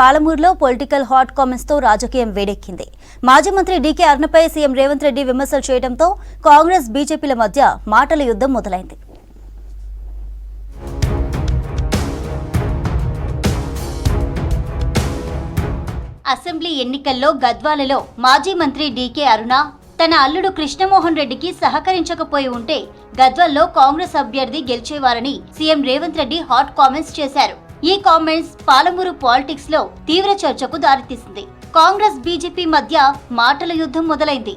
పాలమూరులో political hot comments తో రాజకీయం వేడెక్కింది. మాజీ మంత్రి డీకే అరుణపై సీఎం రేవంత్ రెడ్డి విమర్శలు చేయడంతో కాంగ్రెస్ బీజేపీల మధ్య మాటల యుద్ధం మొదలైంది. అసెంబ్లీ ఎన్నికల్లో గద్వాలలో మాజీ మంత్రి డీకే అరుణ తన అల్లుడు కృష్ణమోహన్ రెడ్డికి సహకరించకపోయి ఉంటే గద్వాల్లో కాంగ్రెస్ అభ్యర్థి గెలిచేవారని CM Revanth Reddy hot comments చేశారు. ఈ కామెంట్స్ పాలమూరు పాలిటిక్స్ లో తీవ్ర చర్చకు దారితీసింది. కాంగ్రెస్ బీజేపీ మధ్య మాటల యుద్ధం మొదలైంది.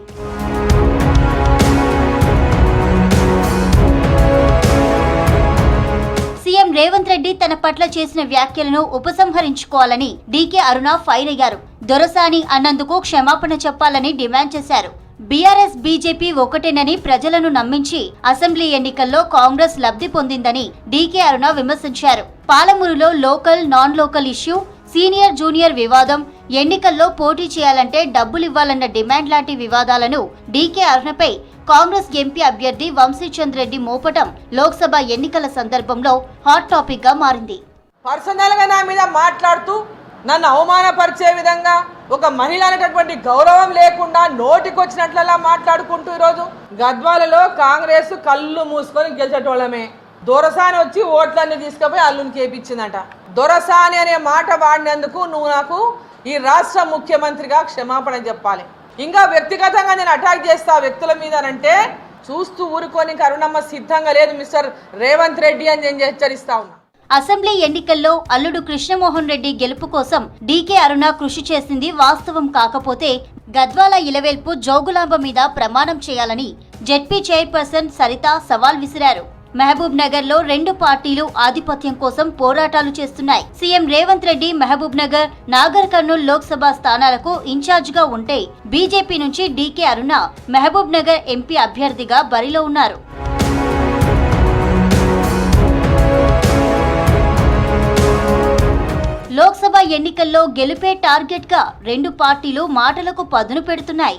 సీఎం రేవంత్ రెడ్డి తన పట్ల చేసిన వ్యాఖ్యలను ఉపసంహరించుకోవాలని డీకే అరుణ ఫైర్ అయ్యారు. దొరసాని అన్నందుకు క్షమాపణ చెప్పాలని డిమాండ్ చేశారు. బీఆర్ఎస్ బీజేపీ ఒకటేనని ప్రజలను నమ్మించి అసెంబ్లీ ఎన్నికల్లో కాంగ్రెస్ లబ్ధి పొందిందని డీకే అరుణ విమర్శించారు. పాలమూరులో local non local issue, senior junior వివాదం, ఎన్నికల్లో పోటీ చేయాలంటే డబ్బులివ్వాలన్న డిమాండ్ లాంటి వివాదాలను డీకే అరుణపై కాంగ్రెస్ ఎంపీ అభ్యర్థి వంశీచంద్ రెడ్డి మోపటం లోక్సభ ఎన్నికల సందర్భంలో హాట్ టాపిక్ గా మారింది. పర్సనల్ గా నా మీద మాట్లాడుతూ నన్ను అవమానపరిచే విధంగా ఒక మహిళ అనేటటువంటి గౌరవం లేకుండా నోటికొచ్చినట్లలా మాట్లాడుకుంటూ ఈరోజు గద్వాలలో కాంగ్రెస్ కళ్ళు మూసుకొని గెలిచేటోళ్ళమే. దొరసాని వచ్చి ఓట్లన్నీ తీసుకుపోయి అల్లుని కేపించిందట. దొరసాని అనే మాట వాడినందుకు నువ్వు నాకు ఈ రాష్ట్ర ముఖ్యమంత్రిగా క్షమాపణ చెప్పాలి. ఇంకా వ్యక్తిగతంగా నేను అటాక్ చేస్తా వ్యక్తుల మీద అంటే చూస్తూ ఊరుకొని అరుణమ్మ సిద్ధంగా లేదు మిస్టర్ రేవంత్ రెడ్డి అని నేను హెచ్చరిస్తా ఉన్నా. అసెంబ్లీ ఎన్నికల్లో అల్లుడు కృష్ణమోహన్ రెడ్డి గెలుపు కోసం డీకే అరుణ కృషి చేసింది వాస్తవం కాకపోతే గద్వాల ఇలవేల్పు జోగులాంబ మీద ప్రమాణం చేయాలని జెడ్పీ చైర్పర్సన్ సరిత సవాల్ విసిరారు. మహబూబ్ నగర్ లో రెండు పార్టీలు ఆధిపత్యం కోసం పోరాటాలు చేస్తున్నాయి. సీఎం రేవంత్ రెడ్డి మహబూబ్ నగర్, నాగర్ కర్నూల్ లోక్సభ స్థానాలకు ఇన్ఛార్జ్ గా ఉంటే బీజేపీ నుంచి డీకే అరుణ మహబూబ్ నగర్ ఎంపీ అభ్యర్థిగా బరిలో ఉన్నారు. లోక్సభ ఎన్నికల్లో గెలుపే టార్గెట్ గా రెండు పార్టీలు మాటలకు పదును పెడుతున్నాయి.